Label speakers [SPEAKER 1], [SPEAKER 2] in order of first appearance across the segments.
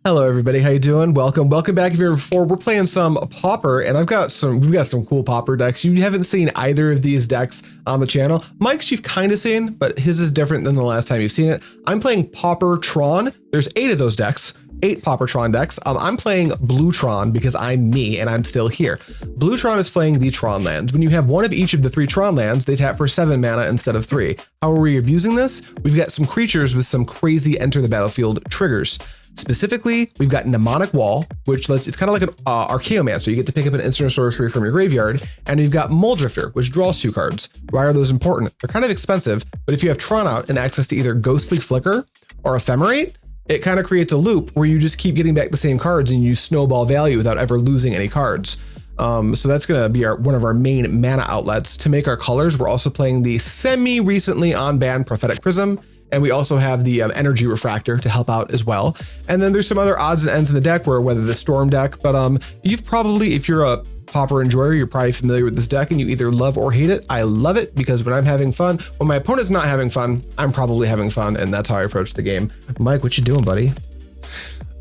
[SPEAKER 1] Hello everybody, how you doing? Welcome back. If you're here before, we're playing some Pauper, and we've got some cool Pauper decks. You haven't seen either of these decks on the channel. Mike's you've kind of seen, but his is different than the last time you've seen it. I'm playing Pauper Tron. There's 8 of those decks, 8 Pauper Tron decks. I'm playing Blue Tron because I'm me and I'm still here. Blue Tron is playing the Tron lands. When you have one of each of the 3 Tron lands, they tap for 7 mana instead of 3. How are we abusing this? We've got some creatures with some crazy enter the battlefield triggers. Specifically, we've got Mnemonic Wall, which it's kind of like an Archaeomancer. You get to pick up an instant or sorcery from your graveyard, and you've got Mulldrifter, which draws 2 cards. Why are those important? They're kind of expensive, but if you have Tron out and access to either Ghostly Flicker or Ephemerate, it kind of creates a loop where you just keep getting back the same cards and you snowball value without ever losing any cards. So that's going to be one of our main mana outlets. To make our colors, we're also playing the semi-recently on-banned Prophetic Prism, and we also have the Energy Refractor to help out as well. And then there's some other odds and ends in the deck, whether the Storm deck, but you've probably, if you're a Pauper enjoyer, you're probably familiar with this deck and you either love or hate it. I love it because when I'm having fun, when my opponent's not having fun, I'm probably having fun, and that's how I approach the game. Mike, what you doing, buddy?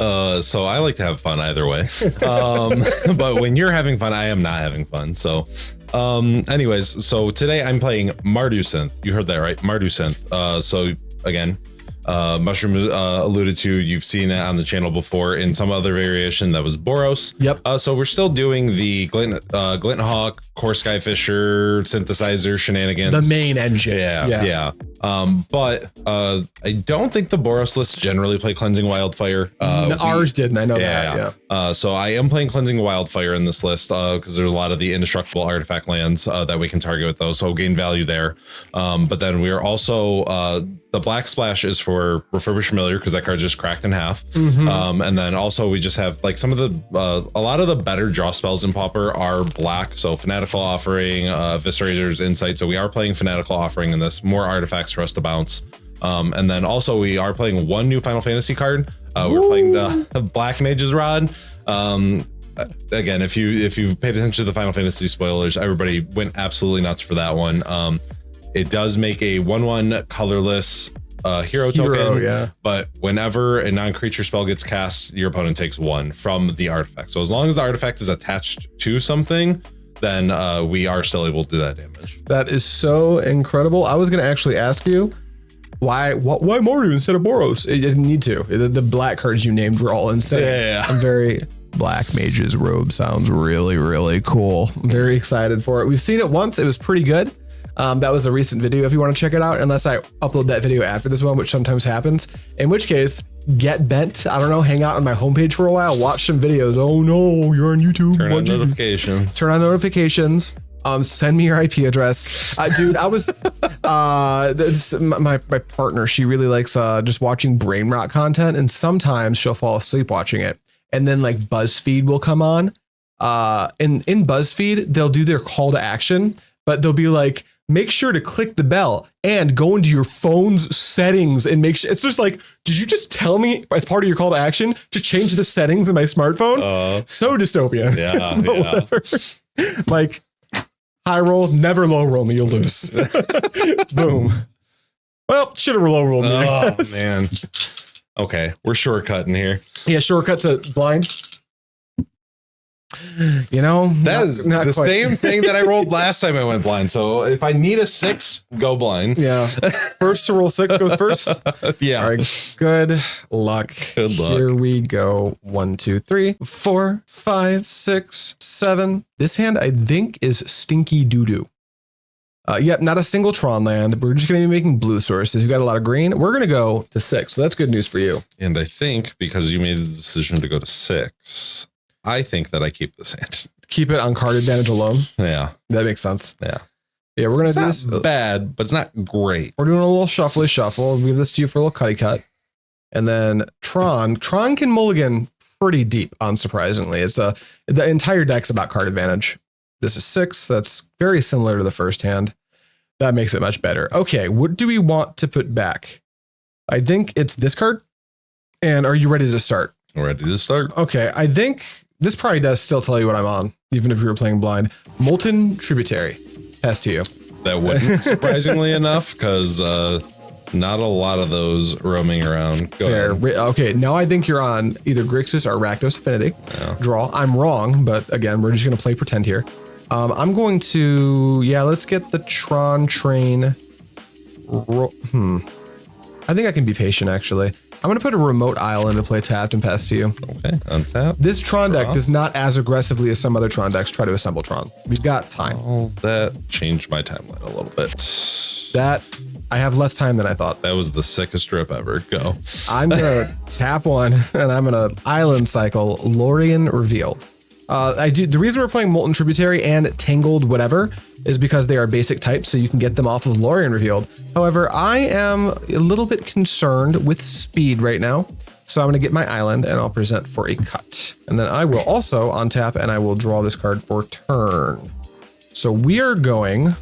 [SPEAKER 2] So I like to have fun either way. But when you're having fun, I am not having fun. So anyways, so today I'm playing Mardu Synth. You heard that right? Mardu Synth. So again, Mushroom alluded to, you've seen it on the channel before in some other variation that was Boros.
[SPEAKER 1] Yep.
[SPEAKER 2] So we're still doing the Glint Hawk, Core Skyfisher, Synthesizer shenanigans.
[SPEAKER 1] The main engine.
[SPEAKER 2] Yeah. But I don't think the Boros lists generally play Cleansing Wildfire.
[SPEAKER 1] Ours didn't, I know that.
[SPEAKER 2] Yeah. So I am playing Cleansing Wildfire in this list because there's a lot of the indestructible artifact lands that we can target with those, so gain value there. But then we are also the Black Splash is for Refurbish Familiar because that card just cracked in half. And then also we just have like some of the a lot of the better draw spells in Pauper are black. So Fanatical Offering, Eviscerator's Insight. So we are playing Fanatical Offering in this, more artifacts for us to bounce. And then also we are playing 1 new Final Fantasy card. We're playing the Black Mage's Rod. Again, if you paid attention to the Final Fantasy spoilers, everybody went absolutely nuts for that one. It does make a 1/1 colorless hero token, yeah. But whenever a non-creature spell gets cast, your opponent takes 1 from the artifact. So as long as the artifact is attached to something, then we are still able to do that damage.
[SPEAKER 1] That is so incredible. I was going to actually ask you why Mardu instead of Boros? It didn't need to. The black cards you named were all insane.
[SPEAKER 2] Yeah.
[SPEAKER 1] I'm very... Black Mage's Robe sounds really, really cool. I'm very excited for it. We've seen it once. It was pretty good. That was a recent video if you want to check it out, unless I upload that video after this one, which sometimes happens, in which case get bent. I don't know, hang out on my homepage for a while, watch some videos. Oh no, you're on YouTube.
[SPEAKER 2] Turn on notifications.
[SPEAKER 1] Turn on notifications. Send me your IP address. Dude, I was, my partner, she really likes just watching brain rot content, and sometimes she'll fall asleep watching it. And then like BuzzFeed will come on. In BuzzFeed, they'll do their call to action, but they'll be like, make sure to click the bell and go into your phone's settings and make sure. It's just like, did you just tell me as part of your call to action to change the settings in my smartphone? So dystopian.
[SPEAKER 2] Yeah.
[SPEAKER 1] Like high roll, never low roll me, you'll lose. Boom. Well, should have low rolled me.
[SPEAKER 2] Oh man. Okay, we're shortcutting here.
[SPEAKER 1] Yeah, shortcut to blind. You know,
[SPEAKER 2] that is not the same thing that I rolled last time I went blind. So if I need a 6, go blind.
[SPEAKER 1] Yeah. First to roll 6 goes first.
[SPEAKER 2] Yeah.
[SPEAKER 1] All right. Good luck.
[SPEAKER 2] Good luck.
[SPEAKER 1] Here we go. 1, 2, 3, 4, 5, 6, 7. This hand, I think, is Stinky Doo-Doo. Yep, not a single Tron land. We're just going to be making blue sources. We got a lot of green. We're going to go to 6. So that's good news for you.
[SPEAKER 2] And I think because you made the decision to go to 6, I think that I keep this hand.
[SPEAKER 1] Keep it on card advantage alone.
[SPEAKER 2] Yeah.
[SPEAKER 1] That makes sense.
[SPEAKER 2] Yeah.
[SPEAKER 1] Yeah, we're going to do
[SPEAKER 2] this. Bad, but it's not great.
[SPEAKER 1] We're doing a little shuffly shuffle. We'll give this to you for a little cutty cut. And then Tron can mulligan pretty deep, unsurprisingly. It's the entire deck's about card advantage. This is 6. That's very similar to the first hand. That makes it much better. Okay, what do we want to put back? I think it's this card. And are you ready to start?
[SPEAKER 2] Ready to start.
[SPEAKER 1] Okay, I think this probably does still tell you what I'm on, even if you were playing blind. Molten Tributary. Pass to you.
[SPEAKER 2] That wouldn't, surprisingly enough, because Not a lot of those roaming around. Go ahead.
[SPEAKER 1] Okay, now I think you're on either Grixis or Rakdos Affinity. Draw. I'm wrong, but again, we're just going to play pretend here. I'm going to, let's get the Tron train. I think I can be patient, actually. I'm going to put a remote island to play tapped and pass to you.
[SPEAKER 2] Okay, untap.
[SPEAKER 1] This Tron deck does not as aggressively as some other Tron decks try to assemble Tron. We've got time.
[SPEAKER 2] Oh, that changed my timeline a little bit.
[SPEAKER 1] That, I have less time than I thought.
[SPEAKER 2] That was the sickest rip ever. Go.
[SPEAKER 1] I'm going to tap one, and I'm going to island cycle Lórien Revealed. The reason we're playing Molten Tributary and Tangled whatever is because they are basic types, so you can get them off of Lórien Revealed. However, I am a little bit concerned with speed right now, so I'm going to get my island and I'll present for a cut. And then I will also untap and I will draw this card for turn. So we are going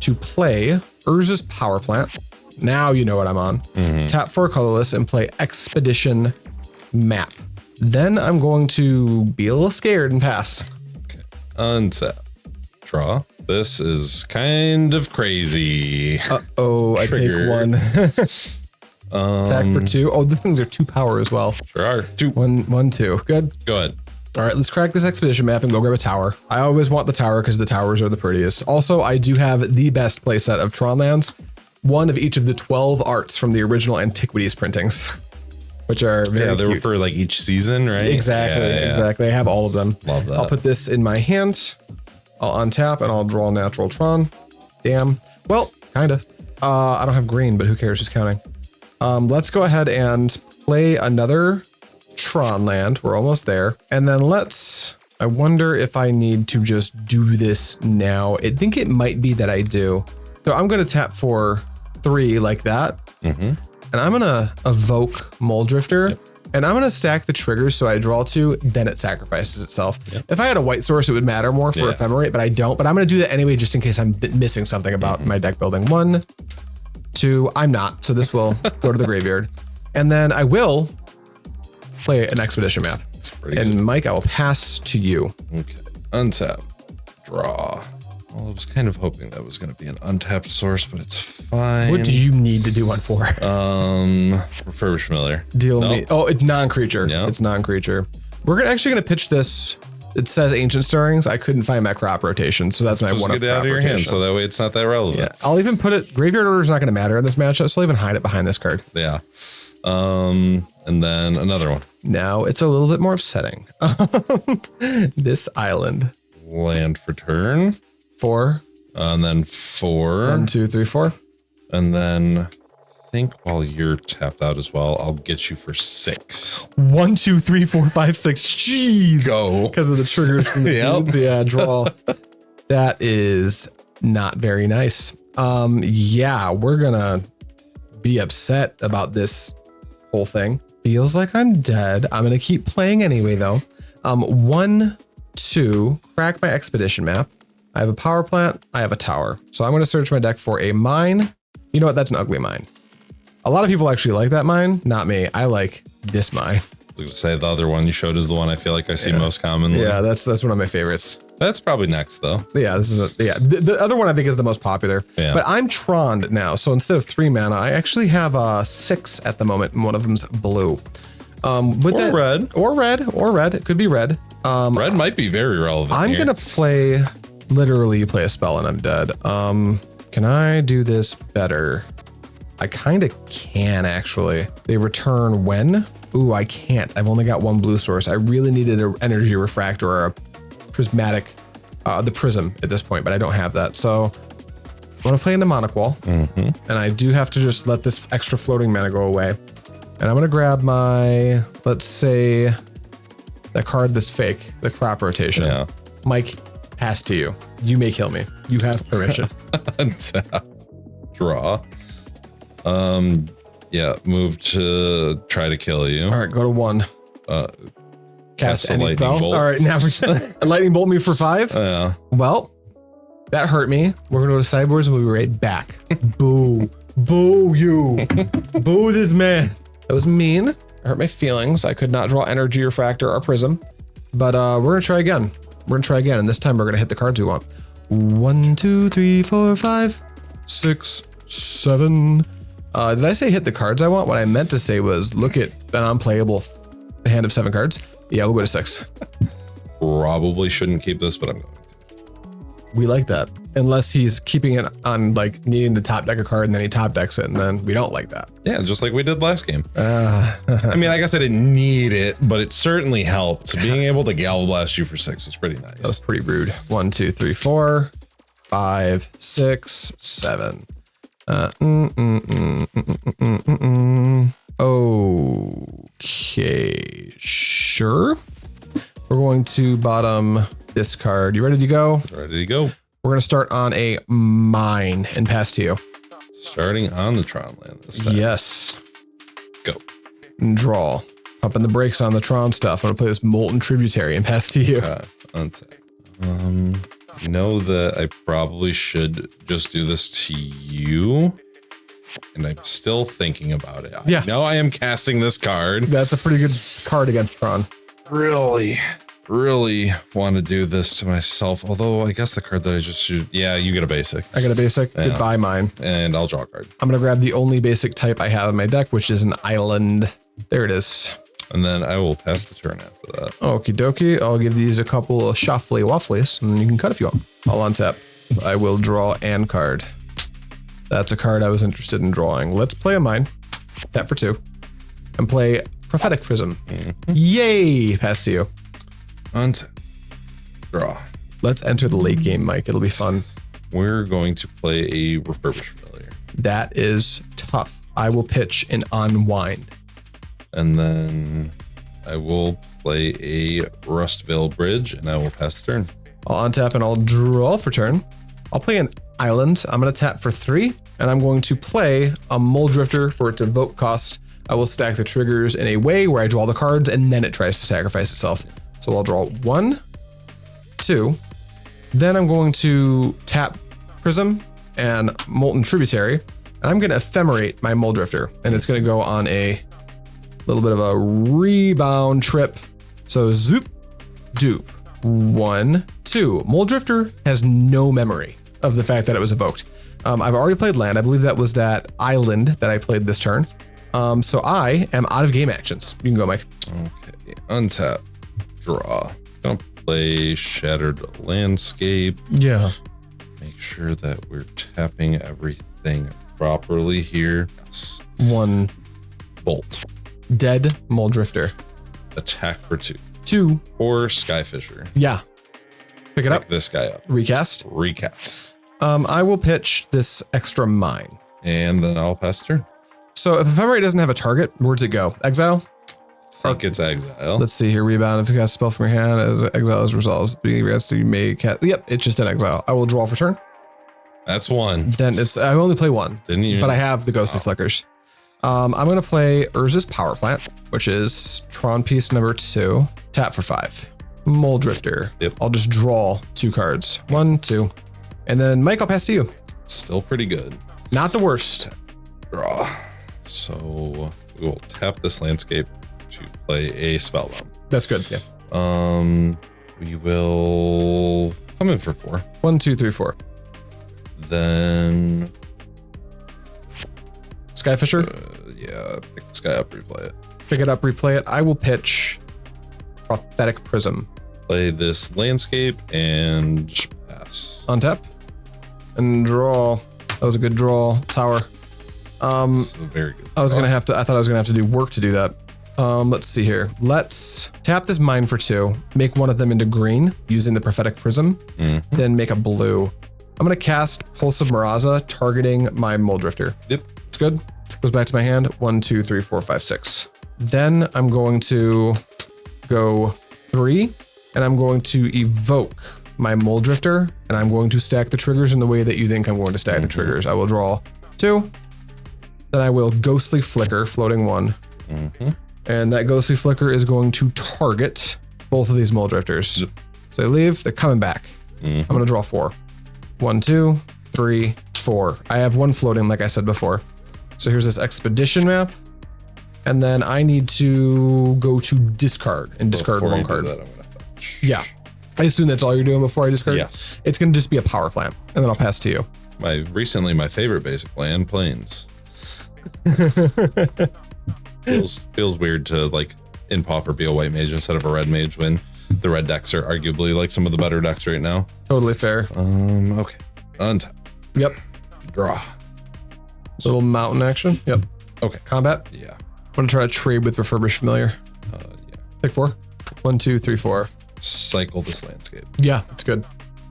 [SPEAKER 1] to play Urza's Power Plant. Now you know what I'm on. Tap for colorless and play Expedition Map. Then I'm going to be a little scared and pass.
[SPEAKER 2] Okay. Untap. Draw. This is kind of crazy.
[SPEAKER 1] Uh-oh, I take one. Attack for 2. Oh, these things are 2 power as well.
[SPEAKER 2] Sure are. 2.
[SPEAKER 1] 1, 2. Good.
[SPEAKER 2] Go ahead.
[SPEAKER 1] All right, let's crack this Expedition Map and go grab a tower. I always want the tower because the towers are the prettiest. Also, I do have the best playset of Tron lands. One of each of the 12 arts from the original Antiquities printings. Which are very
[SPEAKER 2] they
[SPEAKER 1] cute.
[SPEAKER 2] were for like each season, right?
[SPEAKER 1] Exactly, exactly. I have all of them.
[SPEAKER 2] Love that.
[SPEAKER 1] I'll put this in my hand. I'll untap and I'll draw natural Tron. Damn. Well, kind of. I don't have green, but who cares? Who's counting? Let's go ahead and play another Tron land. We're almost there. And then I wonder if I need to just do this now. I think it might be that I do. So I'm going to tap for 3 like that. And I'm going to evoke Mulldrifter. And I'm going to stack the triggers so I draw 2, then it sacrifices itself. If I had a white source, it would matter more for Ephemerate, but I don't. But I'm going to do that anyway, just in case I'm missing something about my deck building. 1, 2, I'm not. So this will go to the graveyard. And then I will play an Expedition Map. And good. Mike, I will pass to you.
[SPEAKER 2] Okay. Untap. Draw. Well, I was kind of hoping that was going to be an untapped source, but it's fine.
[SPEAKER 1] What do you need to do one for?
[SPEAKER 2] Refurbish Familiar.
[SPEAKER 1] Deal me. Oh, it's non-creature.
[SPEAKER 2] Yep.
[SPEAKER 1] It's non-creature. We're actually going to pitch this. It says Ancient Stirrings. I couldn't find my crop rotation, so that's my
[SPEAKER 2] just
[SPEAKER 1] one
[SPEAKER 2] get it out of your hand, so that way it's not that relevant.
[SPEAKER 1] Yeah, I'll even put it. Graveyard Order is not going to matter in this matchup, so I'll even hide it behind this card.
[SPEAKER 2] Yeah. And then another one.
[SPEAKER 1] Now it's a little bit more upsetting. This island.
[SPEAKER 2] Land for turn.
[SPEAKER 1] 4.
[SPEAKER 2] And then 4.
[SPEAKER 1] 1, 2, 3, 4.
[SPEAKER 2] And then I think while you're tapped out as well, I'll get you for 6.
[SPEAKER 1] 1, 2, 3, 4, 5, 6. Jeez.
[SPEAKER 2] Go.
[SPEAKER 1] Because of the triggers from the dudes. Yeah, draw. That is not very nice. Yeah, we're gonna be upset about this whole thing. Feels like I'm dead. I'm gonna keep playing anyway though. 1, 2, crack my Expedition Map. I have a power plant. I have a tower. So I'm going to search my deck for a mine. You know what? That's an ugly mine. A lot of people actually like that mine. Not me. I like this mine.
[SPEAKER 2] I was going to say the other one you showed is the one I feel like I see most commonly.
[SPEAKER 1] Yeah, that's one of my favorites.
[SPEAKER 2] That's probably next though.
[SPEAKER 1] Yeah, this is the other one I think is the most popular.
[SPEAKER 2] Yeah.
[SPEAKER 1] But I'm Troned now. So instead of 3 mana, I actually have 6 at the moment. And one of them's blue.
[SPEAKER 2] Red.
[SPEAKER 1] Or red. It could be red.
[SPEAKER 2] Red might be very relevant.
[SPEAKER 1] I'm going to literally play a spell and I'm dead. Can I do this better? I kind of can actually. They return when? Ooh, I can't. I've only got 1 blue source. I really needed an Energy Refractor or a prismatic, the Prism at this point, but I don't have that. So I'm going to play Mnemonic Wall. And I do have to just let this extra floating mana go away. And I'm going to grab my, let's say, that card that's fake, the crop rotation.
[SPEAKER 2] Yeah.
[SPEAKER 1] Mike, pass to you. You may kill me. You have permission.
[SPEAKER 2] Draw. Yeah, move to try to kill you.
[SPEAKER 1] All right, go to 1. Cast any spell.
[SPEAKER 2] Bolt.
[SPEAKER 1] All right, now a lightning bolt me for 5.
[SPEAKER 2] Yeah.
[SPEAKER 1] Well, that hurt me. We're gonna go to sideboards and we'll be right back. Boo. Boo you. Boo this man. That was mean. I hurt my feelings. I could not draw Energy Refractor or Prism. But we're gonna try again. And this time we're gonna hit the cards we want. 1, 2, 3, 4, 5, 6, 7, Did I say hit the cards I want? What I meant to say was look at an unplayable hand of 7 cards. Yeah, we'll go to 6.
[SPEAKER 2] Probably shouldn't keep this, but I'm going to.
[SPEAKER 1] We like that. Unless he's keeping it on like needing to top deck a card and then he top decks it and then we don't like that.
[SPEAKER 2] Yeah, just like we did last game. I mean, I guess I didn't need it, but it certainly helped. Being able to Galvanic you for 6 was pretty nice.
[SPEAKER 1] That was pretty rude. 1, 2, 3, 4, 5, 6, 7. Okay, sure. We're going to bottom this card. You ready to go?
[SPEAKER 2] Ready to go.
[SPEAKER 1] We're going to start on a mine and pass to you.
[SPEAKER 2] Starting on the Tron land this time.
[SPEAKER 1] Yes.
[SPEAKER 2] Go.
[SPEAKER 1] And draw. Pumping the brakes on the Tron stuff. I'm going to play this Molten Tributary and pass to you.
[SPEAKER 2] Untap. You know that I probably should just do this to you. And I'm still thinking about it.
[SPEAKER 1] Yeah.
[SPEAKER 2] I know I am casting this card.
[SPEAKER 1] That's a pretty good card against Tron.
[SPEAKER 2] Really want to do this to myself. Although I guess the card that I just shoot. Yeah, you get a basic.
[SPEAKER 1] I got a basic.
[SPEAKER 2] Yeah.
[SPEAKER 1] Goodbye, mine.
[SPEAKER 2] And I'll draw a card.
[SPEAKER 1] I'm going to grab the only basic type I have in my deck, which is an island. There it is.
[SPEAKER 2] And then I will pass the turn after that.
[SPEAKER 1] Okie dokie. I'll give these a couple of shuffly wafflies and you can cut if you want. I'll untap. I will draw an card. That's a card I was interested in drawing. Let's play a mine. Tap for 2. And play Prophetic Prism. Yay! Pass to you.
[SPEAKER 2] Untap. Draw.
[SPEAKER 1] Let's enter the late game, Mike. It'll be fun.
[SPEAKER 2] We're going to play a Refurbished Familiar.
[SPEAKER 1] That is tough. I will pitch an Unwind.
[SPEAKER 2] And then I will play a Rustvale Bridge and I will pass the turn.
[SPEAKER 1] I'll untap and I'll draw for turn. I'll play an island. I'm going to tap for 3 and I'm going to play a Mulldrifter for its evoke cost. I will stack the triggers in a way where I draw the cards and then it tries to sacrifice itself. So I'll draw 1, 2. Then I'm going to tap Prism and Molten Tributary. And I'm going to Ephemerate my Mulldrifter and it's going to go on a little bit of a rebound trip. So zoop, dupe. 1, 2. Mulldrifter has no memory of the fact that it was evoked. I've already played land. I believe that was that island that I played this turn. So I am out of game actions. You can go, Mike.
[SPEAKER 2] Okay, untap, draw. Gonna play Shattered Landscape.
[SPEAKER 1] Yeah.
[SPEAKER 2] Make sure that we're tapping everything properly here. Yes.
[SPEAKER 1] 1.
[SPEAKER 2] Bolt.
[SPEAKER 1] Dead Mulldrifter.
[SPEAKER 2] Attack for 2.
[SPEAKER 1] 2.
[SPEAKER 2] Or Skyfisher.
[SPEAKER 1] Yeah. Pick it up.
[SPEAKER 2] Pick this guy up.
[SPEAKER 1] Recast.
[SPEAKER 2] Recast.
[SPEAKER 1] I will pitch this extra mine.
[SPEAKER 2] And then I'll pass turn.
[SPEAKER 1] So if Ephemerate doesn't have a target, where's it go? Exile?
[SPEAKER 2] I think it's exile.
[SPEAKER 1] Let's see here. Rebound. If you cast a spell from your hand, as exile is resolved. You may cast. Yep, it's just an exile. I will draw for turn.
[SPEAKER 2] That's 1.
[SPEAKER 1] Then it's. I only play 1.
[SPEAKER 2] Didn't you?
[SPEAKER 1] But I have the Ghostly Flickers. I'm going to play Urza's Power Plant, which is Tron piece number 2. Tap for 5. Mulldrifter.
[SPEAKER 2] Yep.
[SPEAKER 1] I'll just draw 2 cards. 1, 2. And then Mike, I'll pass to you.
[SPEAKER 2] Still pretty good.
[SPEAKER 1] Not the worst.
[SPEAKER 2] Draw. So we will tap this landscape to play a Spellbound.
[SPEAKER 1] That's good. Yeah.
[SPEAKER 2] We will come in for 4.
[SPEAKER 1] 1, 2, 3, 4.
[SPEAKER 2] Then
[SPEAKER 1] Skyfisher.
[SPEAKER 2] Yeah, pick this guy up, replay it.
[SPEAKER 1] Pick it up, replay it. I will pitch Prophetic Prism.
[SPEAKER 2] Play this landscape and just pass.
[SPEAKER 1] Untap and draw. That was a good draw. Tower.
[SPEAKER 2] It's a very good.
[SPEAKER 1] I was gonna have to. I thought I was gonna have to do work to do that. Let's see here. Let's tap this mine for 2. Make one of them into green using the Prophetic Prism. Then make a blue. I'm gonna cast Pulse of Murasa, targeting my Mulldrifter.
[SPEAKER 2] Yep.
[SPEAKER 1] It's good. Goes back to my hand. 1, 2, 3, 4, 5, 6. Then I'm going to go 3, and I'm going to evoke my Mulldrifter, and I'm going to stack the triggers in the way that you think I'm going to stack the triggers. I will draw 2. Then I will Ghostly Flicker, floating 1. And that Ghostly Flicker is going to target both of these Mulldrifters. So they leave, they're coming back. I'm going to draw 4. 1, 2, 3, 4. I have 1 floating, like I said before. So here's this expedition map. And then I need to go to discard and discard
[SPEAKER 2] Before
[SPEAKER 1] 1
[SPEAKER 2] you do
[SPEAKER 1] card.
[SPEAKER 2] that, I'm gonna fetch.
[SPEAKER 1] Yeah. I assume that's all you're doing before I discard?
[SPEAKER 2] Yes.
[SPEAKER 1] It's going to just be a power plant, and then I'll pass to you.
[SPEAKER 2] My favorite basic land, Plains. Feels weird to like in Pauper be a white mage instead of a red mage when the red decks are arguably like some of the better decks right now.
[SPEAKER 1] Totally fair.
[SPEAKER 2] Okay. Untap.
[SPEAKER 1] Yep.
[SPEAKER 2] Draw.
[SPEAKER 1] Little mountain action. Yep.
[SPEAKER 2] Okay.
[SPEAKER 1] Combat.
[SPEAKER 2] Yeah.
[SPEAKER 1] I'm gonna try to trade with Refurbished Familiar.
[SPEAKER 2] Yeah.
[SPEAKER 1] Pick 4. 1, 2, 3, 4.
[SPEAKER 2] Cycle this landscape.
[SPEAKER 1] Yeah, that's good.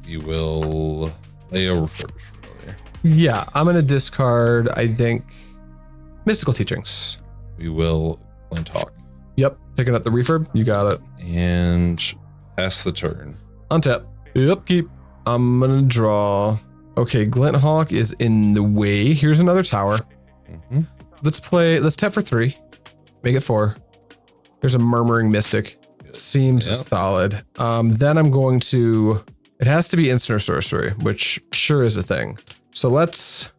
[SPEAKER 2] You will play a Refurbished Familiar.
[SPEAKER 1] Yeah, I'm gonna discard, I think, Mystical Teachings.
[SPEAKER 2] We will Glint Hawk.
[SPEAKER 1] Yep, picking up the refurb. You got it.
[SPEAKER 2] And pass the turn.
[SPEAKER 1] Untap. Yep, keep. I'm gonna draw. Okay, Glint Hawk is in the way. Here's another tower.
[SPEAKER 2] Mm-hmm.
[SPEAKER 1] Let's tap for 3. Make it 4. There's a Murmuring Mystic. Seems solid. Then I'm going to, it has to be instant or sorcery, which sure is a thing. So let's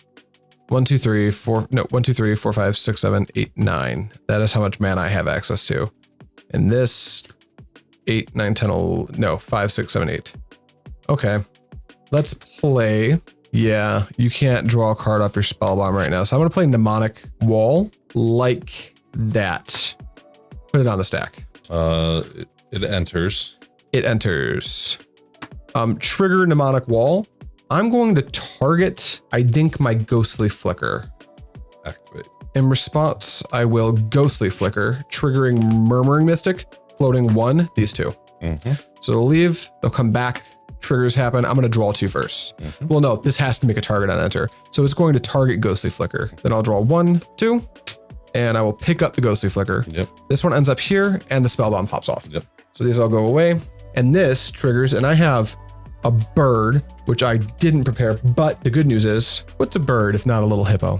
[SPEAKER 1] 1, 2, 3, 4, 5, 6, 7, 8, 9. That is how much mana I have access to. And this 8, 9, 10, 11, no, 5, 6, 7, 8. Okay. Let's play. Yeah, you can't draw a card off your spell bomb right now. So I'm going to play Mnemonic Wall like that. Put it on the stack.
[SPEAKER 2] It enters.
[SPEAKER 1] It enters. Trigger Mnemonic Wall. I'm going to target, I think, my Ghostly Flicker.
[SPEAKER 2] Activate.
[SPEAKER 1] In response, I will Ghostly Flicker, triggering Murmuring Mystic, floating 1, these 2.
[SPEAKER 2] Mm-hmm.
[SPEAKER 1] So they'll leave, they'll come back, triggers happen. I'm going to draw 2 first.
[SPEAKER 2] Mm-hmm.
[SPEAKER 1] Well, no, this has to make a target on enter. So it's going to target Ghostly Flicker. Then I'll draw 1, 2, and I will pick up the Ghostly Flicker.
[SPEAKER 2] Yep. This
[SPEAKER 1] one ends up here, and the Spellbomb pops off.
[SPEAKER 2] Yep.
[SPEAKER 1] So these all go away, and this triggers, and I have a bird, which I didn't prepare, but the good news is, what's a bird if not a little hippo?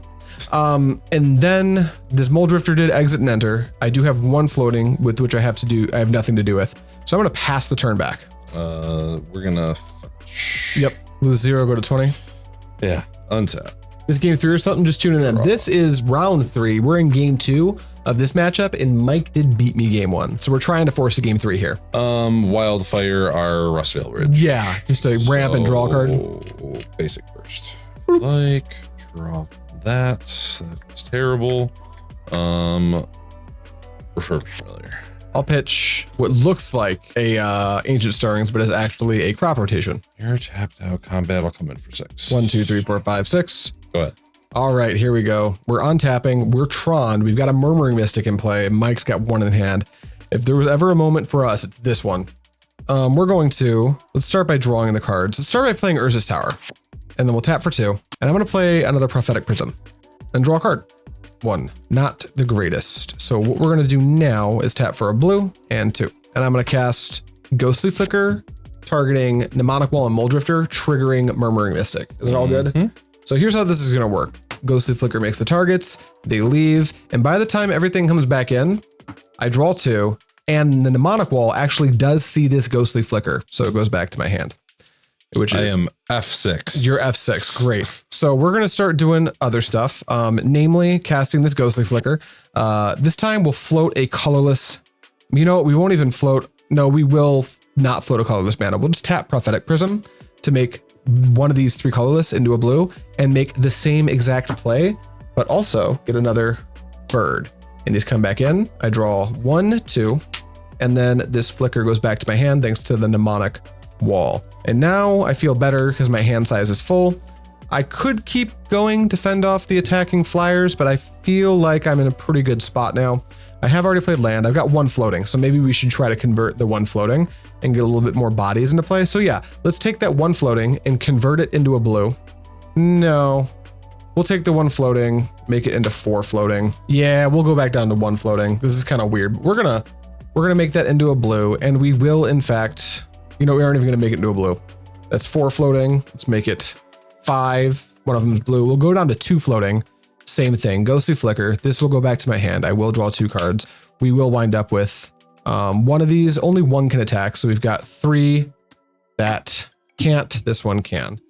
[SPEAKER 1] And then this Mulldrifter did exit and enter. I do have 1 floating with which I have nothing to do with. So I'm gonna pass the turn back.
[SPEAKER 2] We're gonna
[SPEAKER 1] Yep. Lose 0, go to 20.
[SPEAKER 2] Yeah. Untap.
[SPEAKER 1] This game 3 or something, just tuning in. This is round 3. We're in game 2 of this matchup, and Mike did beat me game 1. So we're trying to force a game 3 here.
[SPEAKER 2] Wildfire our Rustveil Ridge.
[SPEAKER 1] Yeah, just a ramp and draw card.
[SPEAKER 2] Basic first. Like, draw that. That's terrible. Refurbished Familiar.
[SPEAKER 1] I'll pitch what looks like a Ancient Stirrings, but is actually a crop rotation.
[SPEAKER 2] You're tapped out. Combat. I'll come in for 6.
[SPEAKER 1] 1, 2, 3, 4, 5, 6.
[SPEAKER 2] Go ahead.
[SPEAKER 1] All right, here we go. We're untapping. We're Tron. We've got a Murmuring Mystic in play. Mike's got 1 in hand. If there was ever a moment for us, it's this one. We're going to, let's start by drawing the cards. Let's start by playing Urza's Tower. And then we'll tap for 2. And I'm going to play another Prophetic Prism. And draw a card. 1. Not the greatest. So what we're going to do now is tap for a blue and 2. And I'm going to cast Ghostly Flicker, targeting Mnemonic Wall and Mulldrifter, triggering Murmuring Mystic. Is it all good? Mm-hmm. So here's how this is going to work. Ghostly Flicker makes the targets, they leave, and by the time everything comes back in, I draw 2, and the Mnemonic Wall actually does see this Ghostly Flicker, so it goes back to my hand. Which is,
[SPEAKER 2] I am F6.
[SPEAKER 1] You're F6, great. So we're going to start doing other stuff, namely casting this Ghostly Flicker. This time we'll float a colorless, you know what, we won't even float, no, we will not float a colorless mana. We'll just tap Prophetic Prism to make one of these 3 colorless into a blue and make the same exact play, but also get another bird. And these come back in. I draw 1, 2, and then this flicker goes back to my hand thanks to the Mnemonic Wall. And now I feel better because my hand size is full. I could keep going to fend off the attacking flyers, but I feel like I'm in a pretty good spot now. I have already played land. I've got 1 floating, so maybe we should try to convert the 1 floating and get a little bit more bodies into play. So yeah, let's take that 1 floating and convert it into a blue. No, we'll take the 1 floating, make it into 4 floating. Yeah, we'll go back down to 1 floating. This is kind of weird. We're gonna make that into a blue, and we will in fact, you know, we aren't even gonna make it into a blue. That's 4 floating. Let's make it 5. One of them is blue. We'll go down to 2 floating. Same thing, Ghostly Flicker. This will go back to my hand. I will draw 2 cards. We will wind up with one of these. Only 1 can attack, so we've got 3 that can't. This one can.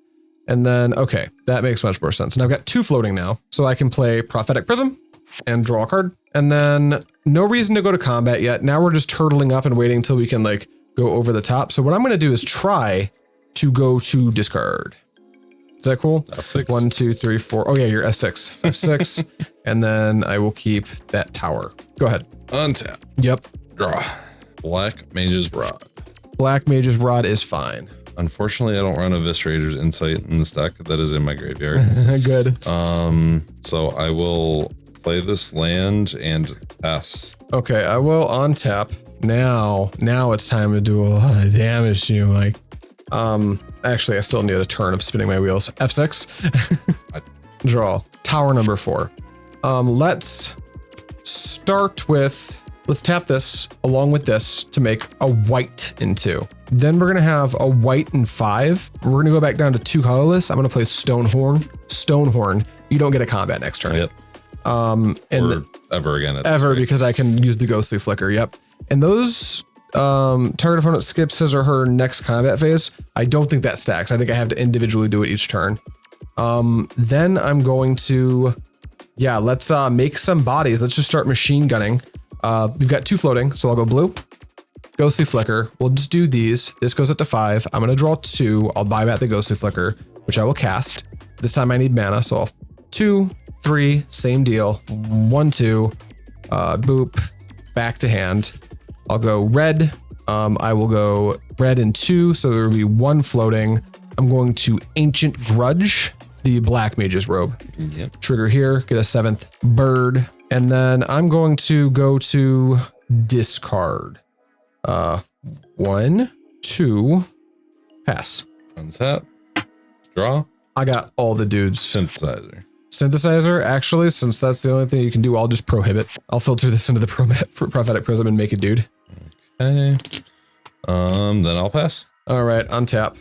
[SPEAKER 1] And then, okay, that makes much more sense. And I've got 2 floating now, so I can play Prophetic Prism and draw a card. And then no reason to go to combat yet. Now we're just turtling up and waiting until we can like go over the top. So what I'm going to do is try to go to discard. Is that cool?
[SPEAKER 2] F6.
[SPEAKER 1] 1, 2, 3, 4. Oh yeah, you're S6. F6. And then I will keep that tower. Go ahead.
[SPEAKER 2] Untap.
[SPEAKER 1] Yep.
[SPEAKER 2] Draw. Black Mage's Rod.
[SPEAKER 1] Black Mage's Rod is fine.
[SPEAKER 2] Unfortunately, I don't run Eviscerator's Insight in this deck. That is in my graveyard.
[SPEAKER 1] Good.
[SPEAKER 2] So I will play this land and pass.
[SPEAKER 1] Okay, I will untap. Now it's time to do a lot of damage to you, Mike. Actually, I still need a turn of spinning my wheels. F6. Draw. Tower number 4. Let's start with, let's tap this along with this to make a white in 2. Then we're gonna have a white in 5. We're gonna go back down to 2 colorless. I'm gonna play Stonehorn. You don't get a combat next turn.
[SPEAKER 2] Yep.
[SPEAKER 1] And
[SPEAKER 2] or ever again.
[SPEAKER 1] Ever, because I can use the Ghostly Flicker. Yep. And those target opponent skips his or her next combat phase. I don't think that stacks. I think I have to individually do it each turn. Then I'm going to, let's make some bodies. Let's just start machine gunning. We've got 2 floating, so I'll go blue, Ghostly Flicker. We'll just do these. This goes up to 5. I'm going to draw 2. I'll buy back the Ghostly Flicker, which I will cast. This time I need mana, so I'll 2, 3, same deal. 1, 2, boop, back to hand. I'll go red. I will go red in 2, so there will be 1 floating. I'm going to Ancient Grudge, the Black Mage's Robe.
[SPEAKER 2] Yep.
[SPEAKER 1] Trigger here, get a 7th bird. And then I'm going to go to discard. 1, 2, pass.
[SPEAKER 2] Untap. Draw.
[SPEAKER 1] I got all the dudes. Synthesizer, actually, since that's the only thing you can do, I'll just prohibit. I'll filter this into the Prophetic Prism and make a dude.
[SPEAKER 2] Okay. Then I'll pass.
[SPEAKER 1] All right, untap.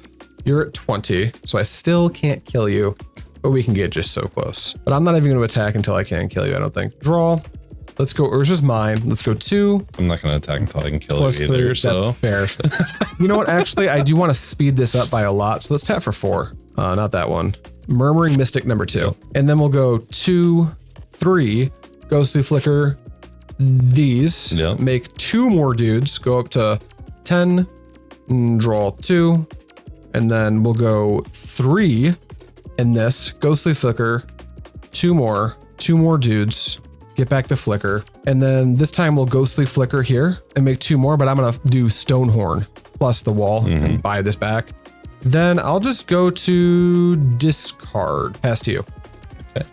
[SPEAKER 1] You're at 20, so I still can't kill you, but we can get just so close. But I'm not even going to attack until I can kill you, I don't think. Draw. Let's go Urza's Mine. Let's go 2.
[SPEAKER 2] I'm not going to attack until I can kill
[SPEAKER 1] Plus
[SPEAKER 2] you
[SPEAKER 1] 3,
[SPEAKER 2] either, so.
[SPEAKER 1] fair. You know what? Actually, I do want to speed this up by a lot, so let's tap for 4. Not that one. Murmuring Mystic number 2. Yep. And then we'll go 2, 3, Ghostly Flicker, these.
[SPEAKER 2] Yep.
[SPEAKER 1] Make 2 more dudes, go up to 10, and draw 2. And then we'll go 3 in this, Ghostly Flicker, 2 more dudes, get back the Flicker. And then this time we'll Ghostly Flicker here and make 2 more, but I'm going to do Stonehorn plus the wall and buy this back. Then I'll just go to discard. Pass to you.
[SPEAKER 2] Okay.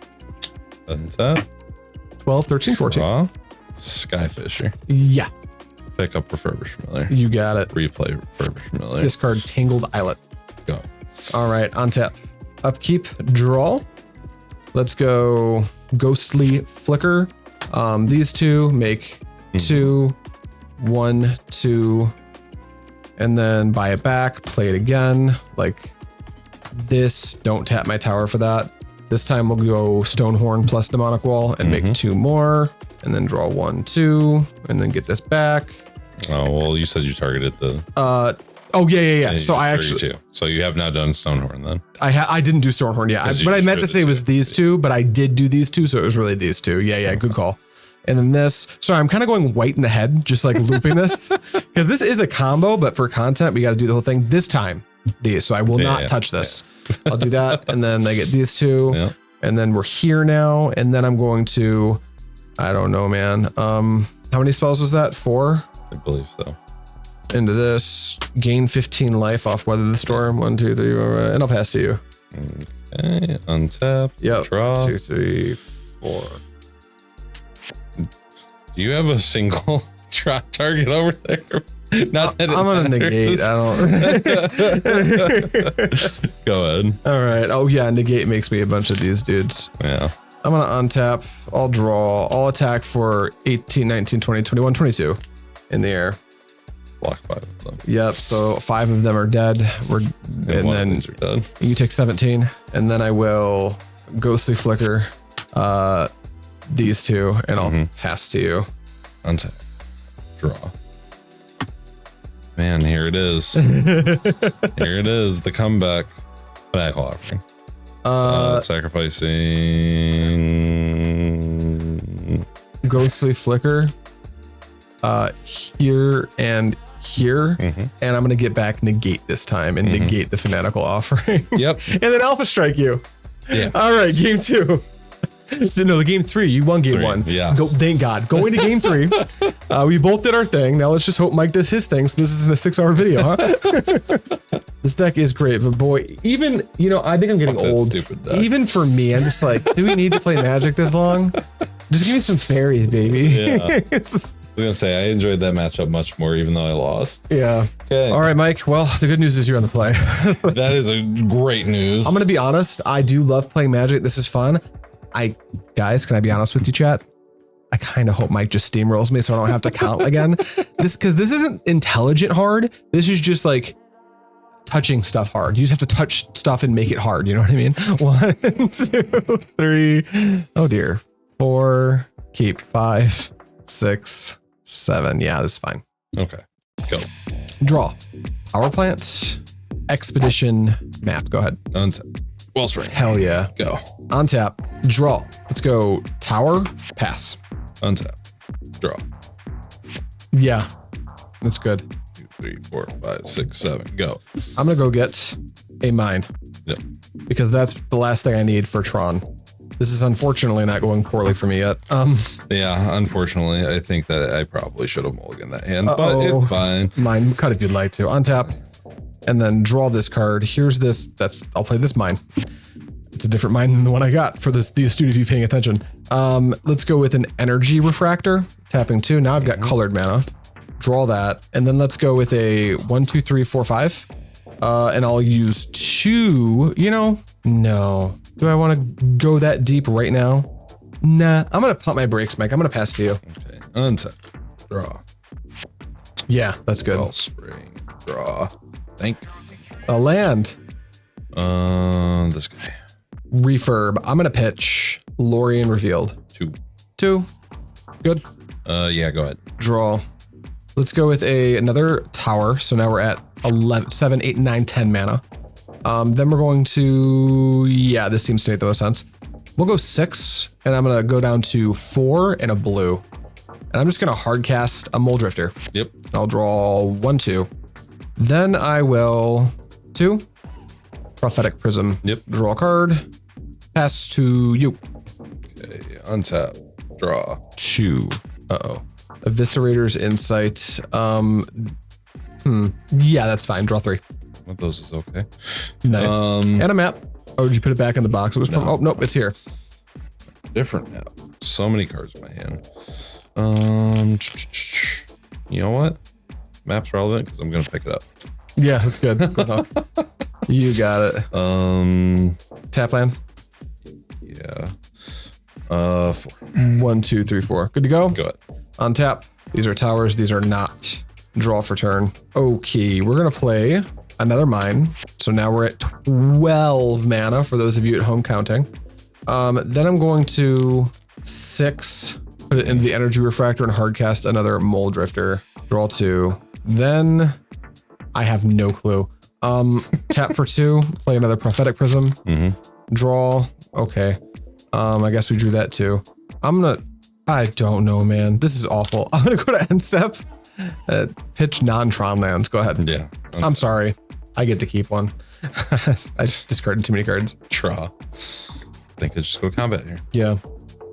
[SPEAKER 2] Untap.
[SPEAKER 1] 12, 13, 14.
[SPEAKER 2] Draw. Skyfisher.
[SPEAKER 1] Yeah.
[SPEAKER 2] Pick up Refurbished Familiar.
[SPEAKER 1] You got it.
[SPEAKER 2] Replay Refurbished Familiar.
[SPEAKER 1] Discard Tangled Islet.
[SPEAKER 2] Go.
[SPEAKER 1] All right, untap. Upkeep, draw. Let's go Ghostly Flicker. These 2 make 2, 1, 2, and then buy it back, play it again. Like this, don't tap my tower for that. This time we'll go Stonehorn plus Mnemonic Wall and make 2 more, and then draw 1, 2, and then get this back.
[SPEAKER 2] Oh, well, you said you targeted the...
[SPEAKER 1] Oh, yeah. So I actually...
[SPEAKER 2] So you have not done Stonehorn then?
[SPEAKER 1] I didn't do Stonehorn, yeah. But I meant to say it was these 2, but I did do these 2, so it was really these 2. Yeah, good call. And then this, sorry, I'm kind of going white in the head, just like looping this, because this is a combo, but for content, we got to do the whole thing. This time, these, so I will not touch this. Yeah. I'll do that, and then I get these 2, and then we're here now, and then I'm going to, I don't know, man. How many spells was that? 4?
[SPEAKER 2] I believe so.
[SPEAKER 1] Into this, gain 15 life off Weather the Storm. 1, 2, 3, and I'll pass to you.
[SPEAKER 2] Okay, untap.
[SPEAKER 1] Yep.
[SPEAKER 2] Draw.
[SPEAKER 1] 2, 3, 4.
[SPEAKER 2] Do you have a single target over there? Not that
[SPEAKER 1] I'm gonna negate. I don't.
[SPEAKER 2] Go ahead.
[SPEAKER 1] All right. Oh yeah, negate makes me a bunch of these dudes.
[SPEAKER 2] Yeah.
[SPEAKER 1] I'm gonna untap. I'll draw. I'll attack for 18, 19, 20, 21, 22 in the air.
[SPEAKER 2] Block 5 of them.
[SPEAKER 1] Yep. So 5 of them are dead. And then
[SPEAKER 2] these are dead.
[SPEAKER 1] You take 17, and then I will Ghostly Flicker these 2, and I'll pass to you.
[SPEAKER 2] Untap. Draw. Man, here it is. Here it is. The comeback. Fanatical Offering. Sacrificing.
[SPEAKER 1] Ghostly Flicker. Here and here, and I'm gonna get back Negate this time and negate the Fanatical Offering.
[SPEAKER 2] Yep.
[SPEAKER 1] And then Alpha Strike you.
[SPEAKER 2] Yeah.
[SPEAKER 1] All right, game 2. No, the game 3. You won game 1.
[SPEAKER 2] Yeah.
[SPEAKER 1] Thank God. Going to game 3. We both did our thing. Now let's just hope Mike does his thing. So this isn't a 6-hour video, huh? This deck is great, but boy, even, you know, I think I'm getting old. Even for me, I'm just like, do we need to play Magic this long? Just give me some fairies, baby.
[SPEAKER 2] Yeah. I was gonna say I enjoyed that matchup much more, even though I lost.
[SPEAKER 1] Yeah.
[SPEAKER 2] Okay.
[SPEAKER 1] All right, Mike. Well, the good news is you're on the play.
[SPEAKER 2] That is a great news.
[SPEAKER 1] I'm gonna be honest. I do love playing Magic. This is fun. Guys, can I be honest with you, chat? I kind of hope Mike just steamrolls me so I don't have to count again. Because this isn't intelligent hard. This is just like touching stuff hard. You just have to touch stuff and make it hard. You know what I mean? 1, 2, 3. Oh dear. 4. Keep 5, 6, 7. Yeah, that's fine.
[SPEAKER 2] Okay. Go.
[SPEAKER 1] Draw. Power plant. Expedition map. Go ahead.
[SPEAKER 2] Untap. Wellspring.
[SPEAKER 1] Hell yeah.
[SPEAKER 2] Go.
[SPEAKER 1] Untap. Draw. Let's go. Tower. Pass.
[SPEAKER 2] Untap. Draw.
[SPEAKER 1] Yeah. That's good.
[SPEAKER 2] 2, 3, 4, 5, 6, 7. Go.
[SPEAKER 1] I'm gonna go get a mine.
[SPEAKER 2] Yep.
[SPEAKER 1] Because that's the last thing I need for Tron. This is unfortunately not going poorly for me yet.
[SPEAKER 2] Yeah, unfortunately, I think that I probably should have mulliganed that hand, but it's fine.
[SPEAKER 1] Mine, cut if you'd like to. Untap, and then draw this card. Here's this. I'll play this mine. It's a different mine than the one I got for this. The astute of you paying attention. Let's go with an Energy Refractor. Tapping 2. Now I've got colored mana. Draw that, and then let's go with a 1, 2, 3, 4, 5. And I'll use 2. You know, no. Do I want to go that deep right now? Nah, I'm going to pump my brakes, Mike. I'm going to pass to you.
[SPEAKER 2] Okay. Untap. Draw.
[SPEAKER 1] Yeah, that's good.
[SPEAKER 2] Wellspring. Draw. Thank you.
[SPEAKER 1] A land.
[SPEAKER 2] This guy.
[SPEAKER 1] Refurb. I'm going to pitch Lórien Revealed. 2. Good.
[SPEAKER 2] Yeah, go ahead.
[SPEAKER 1] Draw. Let's go with another tower. So now we're at 11, 7, 8, 9, 10 mana. Then we're going to, yeah, this seems to make the most sense. We'll go 6, and I'm going to go down to 4 and a blue. And I'm just going to hard cast a Mulldrifter.
[SPEAKER 2] Yep.
[SPEAKER 1] I'll draw 1, 2. Then I will 2. Prophetic Prism.
[SPEAKER 2] Yep.
[SPEAKER 1] Draw a card. Pass to you.
[SPEAKER 2] Okay. Untap. Draw.
[SPEAKER 1] 2. Uh-oh. Eviscerator's Insight. Yeah, that's fine. Draw 3.
[SPEAKER 2] One of those is okay.
[SPEAKER 1] Nice. And a map. Oh, did you put it back in the box? It was oh nope, it's here.
[SPEAKER 2] Different map. So many cards in my hand. You know what? Map's relevant because I'm gonna pick it up.
[SPEAKER 1] Yeah, that's good. You got it. Tap land.
[SPEAKER 2] Yeah. 4.
[SPEAKER 1] 1, 2, 3, 4. Good to go.
[SPEAKER 2] Go ahead.
[SPEAKER 1] On tap. These are towers. These are not. Draw for turn. Okay, we're gonna play another mine. So now we're at 12 mana for those of you at home counting. Then I'm going to 6, put it into the Energy Refractor and hardcast another Mulldrifter. Draw 2. Then I have no clue. Tap for 2, play another Prophetic Prism. Draw. Okay. I guess we drew that too. I don't know, man. This is awful. I'm gonna go to end step. Pitch non-Tron lands. Go ahead.
[SPEAKER 2] Yeah.
[SPEAKER 1] I'm sorry. I get to keep one. I discarded too many cards.
[SPEAKER 2] Draw. I think I just go combat here.
[SPEAKER 1] Yeah.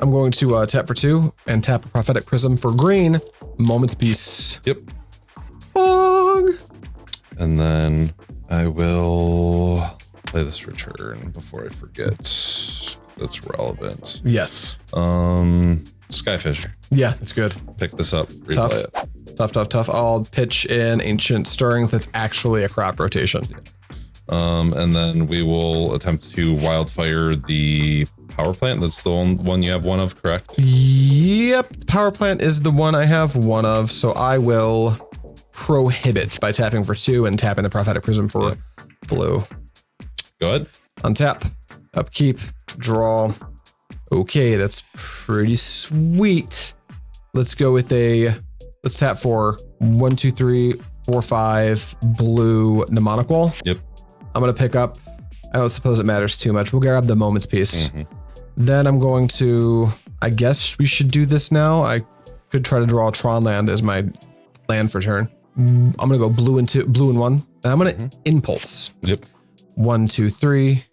[SPEAKER 1] I'm going to tap for 2 and tap a Prophetic Prism for green. Moment's Peace.
[SPEAKER 2] Yep.
[SPEAKER 1] Bog.
[SPEAKER 2] And then I will play this return before I forget. That's relevant.
[SPEAKER 1] Yes.
[SPEAKER 2] Skyfisher.
[SPEAKER 1] Yeah, that's good.
[SPEAKER 2] Pick this up. Replay it.
[SPEAKER 1] Tough. I'll pitch in Ancient Stirrings. That's actually a crop rotation.
[SPEAKER 2] And then we will attempt to wildfire the power plant. That's the one you have one of, correct?
[SPEAKER 1] Yep. Power plant is the one I have one of. So I will prohibit by tapping for 2 and tapping the Prophetic Prism for blue.
[SPEAKER 2] Go ahead.
[SPEAKER 1] Untap. Upkeep. Draw. Okay, that's pretty sweet. Let's go with let's tap for 1, 2, 3, 4, 5 blue Mnemonic Wall.
[SPEAKER 2] Yep.
[SPEAKER 1] I'm gonna pick up. I don't suppose it matters too much. We'll grab the Moment's Peace. Then I'm going to, I guess we should do this now. I could try to draw a Tron land as my land for turn. I'm gonna go blue and 1, and I'm gonna impulse.
[SPEAKER 2] Yep.
[SPEAKER 1] 1, 2, 3,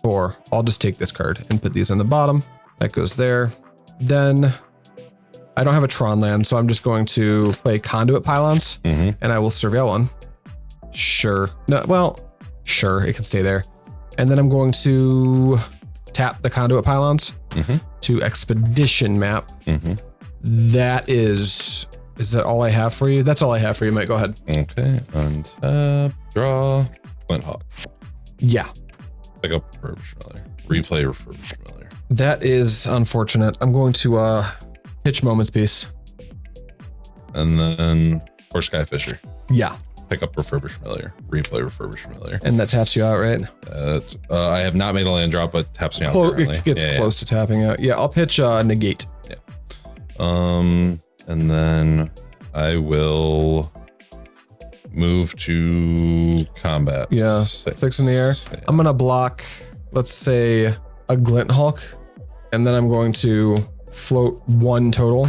[SPEAKER 1] 4. I'll just take this card and put these on the bottom. That goes there. Then I don't have a Tron land, so I'm just going to play Conduit Pylons, and I will surveil one. Sure. No, well, sure, it can stay there. And then I'm going to tap the Conduit Pylons to Expedition map. That is that all I have for you? That's all I have for you, Mike. Go ahead.
[SPEAKER 2] Okay. Untap, draw, Flint Hawk.
[SPEAKER 1] Yeah.
[SPEAKER 2] Pick up Refurbished Familiar. Replay Refurbished Familiar.
[SPEAKER 1] That is unfortunate. I'm going to pitch Moment's Peace.
[SPEAKER 2] And then for Skyfisher.
[SPEAKER 1] Yeah.
[SPEAKER 2] Pick up Refurbished Familiar. Replay Refurbished Familiar.
[SPEAKER 1] And that taps you out, right?
[SPEAKER 2] I have not made a land drop, but taps me out.
[SPEAKER 1] It gets close to tapping out. Yeah, I'll pitch Negate.
[SPEAKER 2] Yeah. And then I will move to combat.
[SPEAKER 1] Yeah, 6 in the air. Yeah. I'm gonna block, let's say, a Glint Hulk, and then I'm going to float 1 total,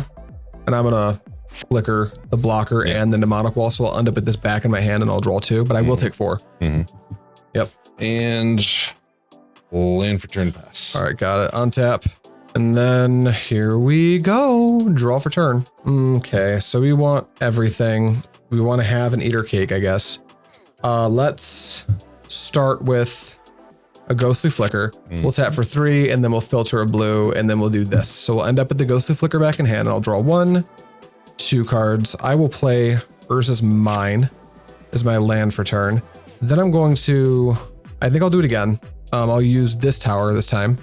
[SPEAKER 1] and I'm gonna flicker the blocker and the Mnemonic Wall, so I'll end up with this back in my hand and I'll draw 2, but I will take 4. Yep.
[SPEAKER 2] And land for turn pass.
[SPEAKER 1] All right, got it. Untap. And then here we go. Draw for turn. Okay, so we want everything. We want to have an Eater Cake, I guess. Let's start with a Ghostly Flicker. We'll tap for 3, and then we'll filter a blue, and then we'll do this. So we'll end up with the Ghostly Flicker back in hand, and I'll draw 1, 2 cards. I will play Urza's Mine as my land for turn. Then I'm going to, I think I'll do it again. I'll use this tower this time,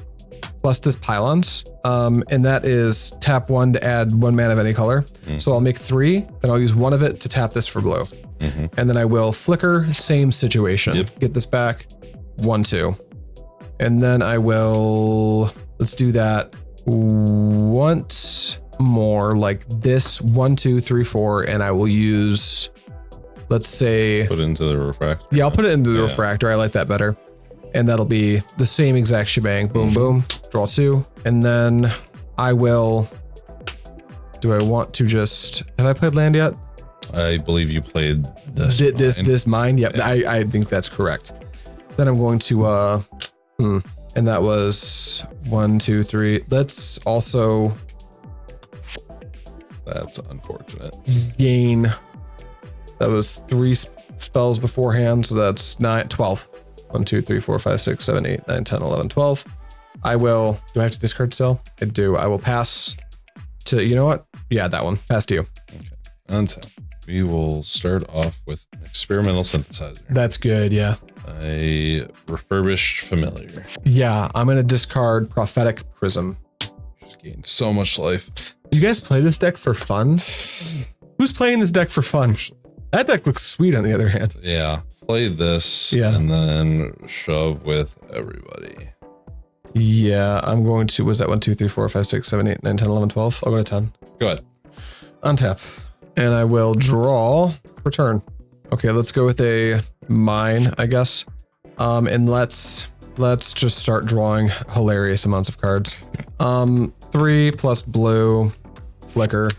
[SPEAKER 1] plus this Pylons. And that is tap 1 to add 1 mana of any color. So I'll make 3, then I'll use 1 of it to tap this for blue. And then I will flicker, same situation. Get this back, 1, 2. And then I will, let's do that once more, like this, 1, 2, 3, 4, and I will use, let's say,
[SPEAKER 2] put it into the refractor.
[SPEAKER 1] Yeah, I'll put it into the refractor. I like that better. And that'll be the same exact shebang. Boom, boom, draw 2. And then I will, do I want to just, have I played land yet?
[SPEAKER 2] I believe you played this.
[SPEAKER 1] This mine? Yep, yeah. I think that's correct. Then I'm going to, and that was 1, 2, 3. Let's also,
[SPEAKER 2] that's unfortunate.
[SPEAKER 1] Gain, that was 3 spells beforehand, so that's 12. 1, 2, 3, 4, 5, 6, 7, 8, 9, 10, 11, 12. I will, do I have to discard still? I do. I will pass to, you know what? Yeah, that one. Pass to you.
[SPEAKER 2] Okay. Untap. We will start off with an Experimental Synthesizer.
[SPEAKER 1] That's good, yeah.
[SPEAKER 2] A Refurbished Familiar.
[SPEAKER 1] Yeah, I'm going to discard Prophetic Prism.
[SPEAKER 2] Just gain so much life.
[SPEAKER 1] You guys play this deck for fun? Who's playing this deck for fun? That deck looks sweet on the other hand.
[SPEAKER 2] Yeah. Play this and then shove with everybody.
[SPEAKER 1] Yeah, I'm going to, was that 1, 2, 3, 4, 5, 6, 7, 8, 9, 10, 11, 12? I'll go to 10.
[SPEAKER 2] Go ahead.
[SPEAKER 1] Untap. And I will draw for turn. Okay, let's go with a mine, I guess. And let's just start drawing hilarious amounts of cards. 3 plus blue, flicker.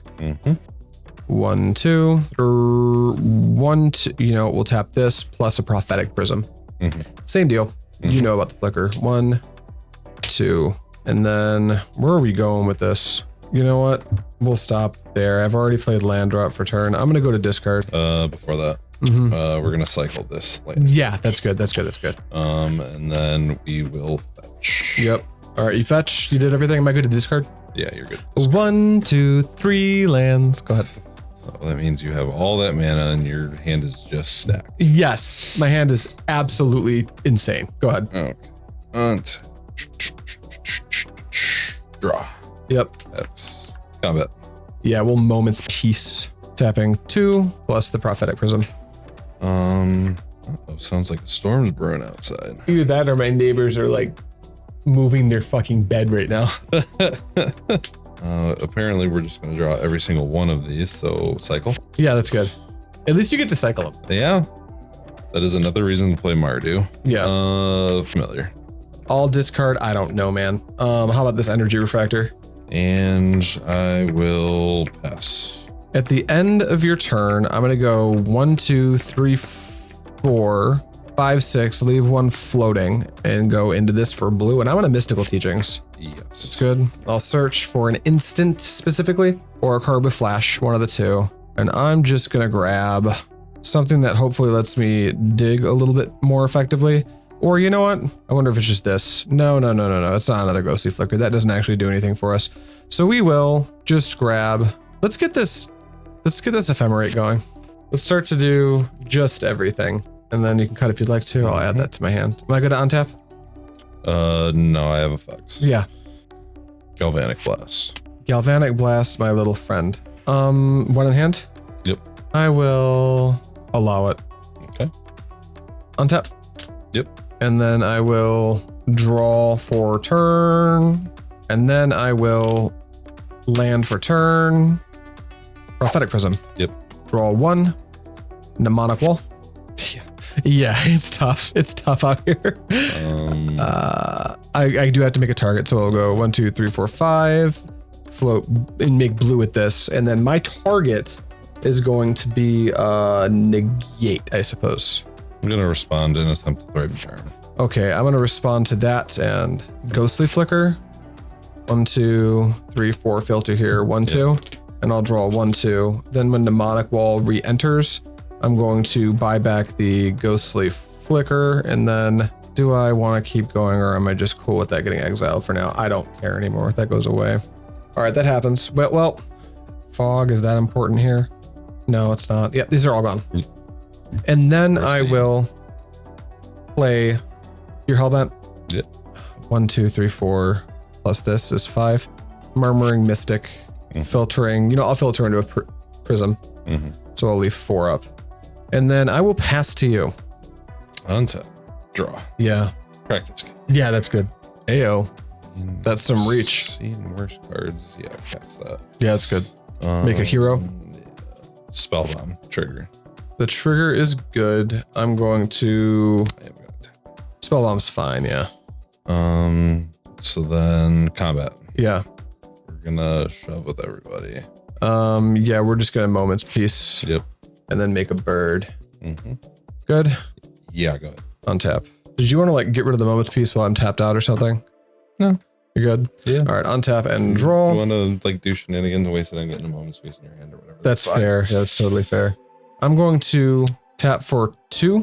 [SPEAKER 1] 1, 2, 1, 2, you know, we'll tap this plus a Prophetic Prism. Same deal. You know about the flicker. 1, 2, and then where are we going with this? You know what? We'll stop there. I've already played land drop for turn. I'm gonna go to discard.
[SPEAKER 2] Before that, we're gonna cycle this land.
[SPEAKER 1] Yeah, that's good. That's good. That's good.
[SPEAKER 2] And then we will fetch.
[SPEAKER 1] Yep. All right, you fetch. You did everything. Am I good to discard?
[SPEAKER 2] Yeah, you're good.
[SPEAKER 1] 1, 2, 3 lands. Go ahead.
[SPEAKER 2] So that means you have all that mana and your hand is just stacked.
[SPEAKER 1] Yes, my hand is absolutely insane. Go ahead.
[SPEAKER 2] Okay. Draw.
[SPEAKER 1] Yep.
[SPEAKER 2] That's combat.
[SPEAKER 1] Yeah, we'll Moment's Peace. Tapping 2 plus the Prophetic Prism.
[SPEAKER 2] Sounds like a storm's brewing outside.
[SPEAKER 1] Either that or my neighbors are like moving their fucking bed right now.
[SPEAKER 2] Apparently we're just going to draw every single one of these, so cycle.
[SPEAKER 1] Yeah, that's good. At least you get to cycle them.
[SPEAKER 2] Yeah. That is another reason to play Mardu.
[SPEAKER 1] Yeah.
[SPEAKER 2] Familiar.
[SPEAKER 1] All discard, I don't know, man. How about this Energy Refractor?
[SPEAKER 2] And I will pass.
[SPEAKER 1] At the end of your turn, I'm going to go 1, 2, 3, 4, 5, 6, leave one floating and go into this for blue. And I'm going to Mystical Teachings.
[SPEAKER 2] Yes.
[SPEAKER 1] It's good. I'll search for an instant specifically or a card with flash, one of the two. And I'm just going to grab something that hopefully lets me dig a little bit more effectively. Or you know what? I wonder if it's just this. No. It's not another Ghostly Flicker. That doesn't actually do anything for us. So we will just grab, let's get this Ephemerate going. Let's start to do just everything. And then you can cut if you'd like to. I'll add that to my hand. Am I good to untap?
[SPEAKER 2] No, I have effects.
[SPEAKER 1] Yeah.
[SPEAKER 2] Galvanic Blast.
[SPEAKER 1] Galvanic Blast, my little friend. One in hand?
[SPEAKER 2] Yep.
[SPEAKER 1] I will allow it.
[SPEAKER 2] Okay.
[SPEAKER 1] Untap.
[SPEAKER 2] Yep.
[SPEAKER 1] And then I will draw for turn. And then I will land for turn. Prophetic Prism.
[SPEAKER 2] Yep.
[SPEAKER 1] Draw 1. Mnemonic Wall. Yeah, it's tough. It's tough out here. I do have to make a target, so I'll go 1, 2, 3, 4, 5. Float and make blue with this. And then my target is going to be Negate, I suppose.
[SPEAKER 2] I'm going to respond and attempt to throw charm.
[SPEAKER 1] Okay, I'm going to respond to that and Ghostly Flicker. 1, 2, 3, 4, filter here. 1, 2. And I'll draw 1, 2. Then when Mnemonic Wall re-enters, I'm going to buy back the Ghostly Flicker. And then do I want to keep going or am I just cool with that getting exiled for now? I don't care anymore. That goes away. All right, that happens. Well, Fog, is that important here? No, it's not. Yeah, these are all gone. And then I will play your Hellbent.
[SPEAKER 2] Yeah.
[SPEAKER 1] 1, 2, 3, 4, plus this is 5. Murmuring Mystic, filtering. I'll filter into a prism. So I'll leave 4 up. And then I will pass to you.
[SPEAKER 2] Untap. Draw.
[SPEAKER 1] Yeah.
[SPEAKER 2] Crack this game.
[SPEAKER 1] Yeah, that's good. Ayo. That's some reach.
[SPEAKER 2] Seen worse cards. Yeah, cast that.
[SPEAKER 1] Yeah, that's good. Make a hero.
[SPEAKER 2] Spellbomb. Trigger.
[SPEAKER 1] The trigger is good. I'm going to... Spellbomb's fine, yeah.
[SPEAKER 2] So then combat.
[SPEAKER 1] Yeah.
[SPEAKER 2] We're gonna shove with everybody.
[SPEAKER 1] Yeah, we're just gonna Moment's Peace.
[SPEAKER 2] Yep.
[SPEAKER 1] And then make a bird. Good.
[SPEAKER 2] Yeah, go ahead.
[SPEAKER 1] Untap. Did you want to get rid of the Moment's Peace while I'm tapped out or something?
[SPEAKER 2] No.
[SPEAKER 1] You're good?
[SPEAKER 2] Yeah.
[SPEAKER 1] All right, untap and draw.
[SPEAKER 2] You want to do shenanigans and waste it on getting a Moment's Peace in your hand or whatever.
[SPEAKER 1] That's fair. Yeah, that's totally fair. I'm going to tap for 2,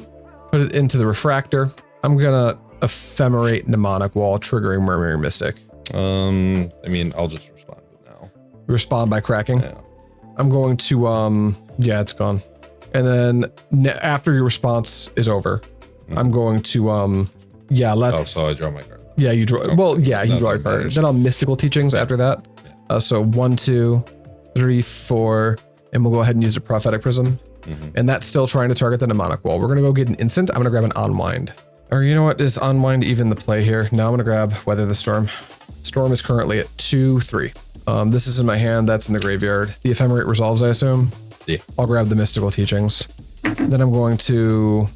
[SPEAKER 1] put it into the Refractor. I'm gonna Ephemerate Mnemonic Wall, triggering Murmuring Mystic.
[SPEAKER 2] I'll just respond now.
[SPEAKER 1] Respond by cracking.
[SPEAKER 2] Yeah.
[SPEAKER 1] I'm going to yeah, it's gone. And then after your response is over, I'm going to yeah, let's.
[SPEAKER 2] Oh, so I draw my card.
[SPEAKER 1] Yeah, you draw.
[SPEAKER 2] Okay.
[SPEAKER 1] Well, yeah, you draw your card. Then I'll Mystical Teachings after that. Yeah. So 1, 2, 3, 4, and we'll go ahead and use a Prophetic Prism. And that's still trying to target the Mnemonic Wall. We're gonna go get an instant. I'm gonna grab an Unwind. Or you know what? Is Unwind even the play here? Now I'm gonna grab Weather the Storm. Storm is currently at 2, 3. This is in my hand. That's in the graveyard. The Ephemerate resolves, I assume. Yeah. I'll grab the Mystical Teachings. Then I'm going to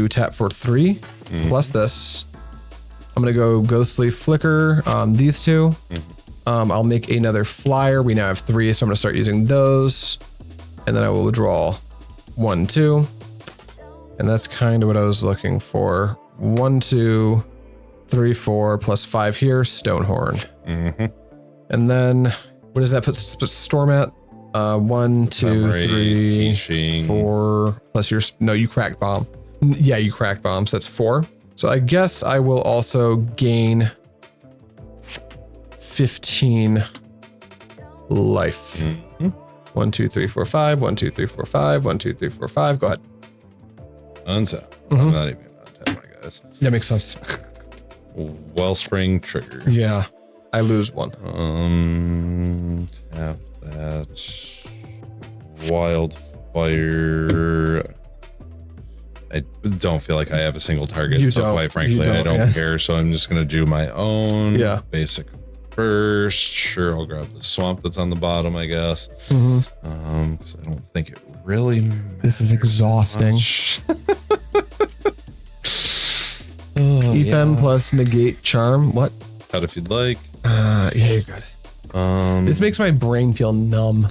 [SPEAKER 1] tap for 3 plus this. I'm gonna go Ghostly Flicker. These 2. I'll make another flyer. We now have 3, so I'm gonna start using those. And then I will draw 1, 2. And that's kind of what I was looking for. 1, 2, 3, 4, plus 5 here, Stonehorn. And then, what does that put Storm at? 1, 2, 3, 4, plus your, no, you cracked bomb. Yeah, you cracked bombs, that's 4. So I guess I will also gain 15 life. 1, 2, 3, 4, 5, 1, 2, 3, 4, 5, 1, 2, 3, 4, 5. Go ahead.
[SPEAKER 2] Untap. I'm not even gonna untap, my guys.
[SPEAKER 1] That makes sense.
[SPEAKER 2] Wellspring trigger.
[SPEAKER 1] Yeah. I lose 1.
[SPEAKER 2] Tap that. Wildfire. I don't feel like I have a single target,
[SPEAKER 1] You
[SPEAKER 2] so
[SPEAKER 1] don't.
[SPEAKER 2] quite frankly,
[SPEAKER 1] You don't,
[SPEAKER 2] I don't
[SPEAKER 1] yeah.
[SPEAKER 2] care. So I'm just gonna do my own basic first. Sure, I'll grab the swamp that's on the bottom, I guess. Because I don't think it really matters.
[SPEAKER 1] This is exhausting. Ephem plus negate charm. What?
[SPEAKER 2] Cut if you'd like.
[SPEAKER 1] Yeah, you're good. This makes my brain feel numb.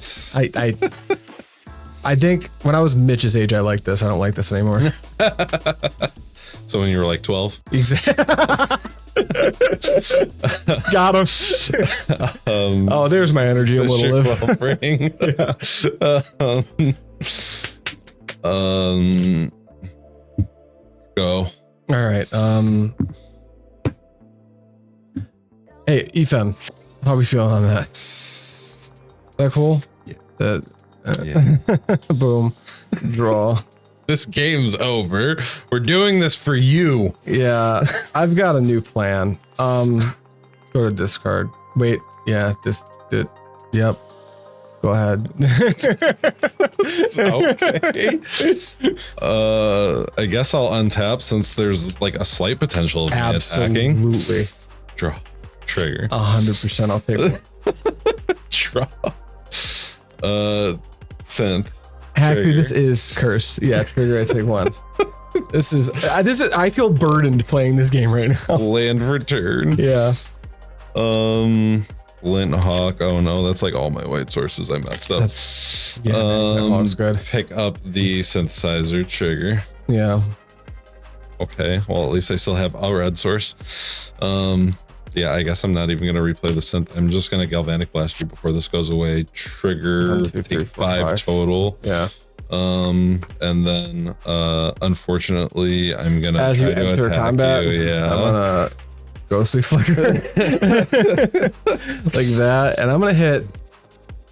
[SPEAKER 1] I think when I was Mitch's age, I liked this. I don't like this anymore.
[SPEAKER 2] So when you were like 12?
[SPEAKER 1] Exactly. Got him. Oh, there's my energy a little live.
[SPEAKER 2] Offering. Go.
[SPEAKER 1] All right. Hey, Ephem, how we feeling on that? Is that cool?
[SPEAKER 2] Yeah.
[SPEAKER 1] Boom. Draw.
[SPEAKER 2] This game's over. We're doing this for you.
[SPEAKER 1] Yeah, I've got a new plan. Go to discard. Wait, yeah, yep. Go ahead.
[SPEAKER 2] Okay. I guess I'll untap since there's like a slight potential of me attacking.
[SPEAKER 1] Absolutely.
[SPEAKER 2] Draw. Trigger.
[SPEAKER 1] 100%. I'll take one.
[SPEAKER 2] Draw. Synth.
[SPEAKER 1] Actually, this is curse. Yeah, trigger. I take one. This is. I feel burdened playing this game right now.
[SPEAKER 2] Land return.
[SPEAKER 1] Yeah.
[SPEAKER 2] Lint Hawk. Oh no, that's like all my white sources. I messed up.
[SPEAKER 1] That's that looks good.
[SPEAKER 2] Pick up the synthesizer trigger.
[SPEAKER 1] Yeah.
[SPEAKER 2] Okay. Well, at least I still have a red source. Yeah, I guess I'm not even gonna replay the synth. I'm just gonna Galvanic Blast you before this goes away. Trigger.
[SPEAKER 1] 1, 2, 3,
[SPEAKER 2] take
[SPEAKER 1] 4,
[SPEAKER 2] 5 total.
[SPEAKER 1] Yeah.
[SPEAKER 2] And then unfortunately I'm gonna
[SPEAKER 1] as
[SPEAKER 2] try
[SPEAKER 1] you
[SPEAKER 2] to
[SPEAKER 1] enter
[SPEAKER 2] attack
[SPEAKER 1] combat.
[SPEAKER 2] you. Yeah.
[SPEAKER 1] I'm gonna ghostly flicker like that, and I'm gonna hit.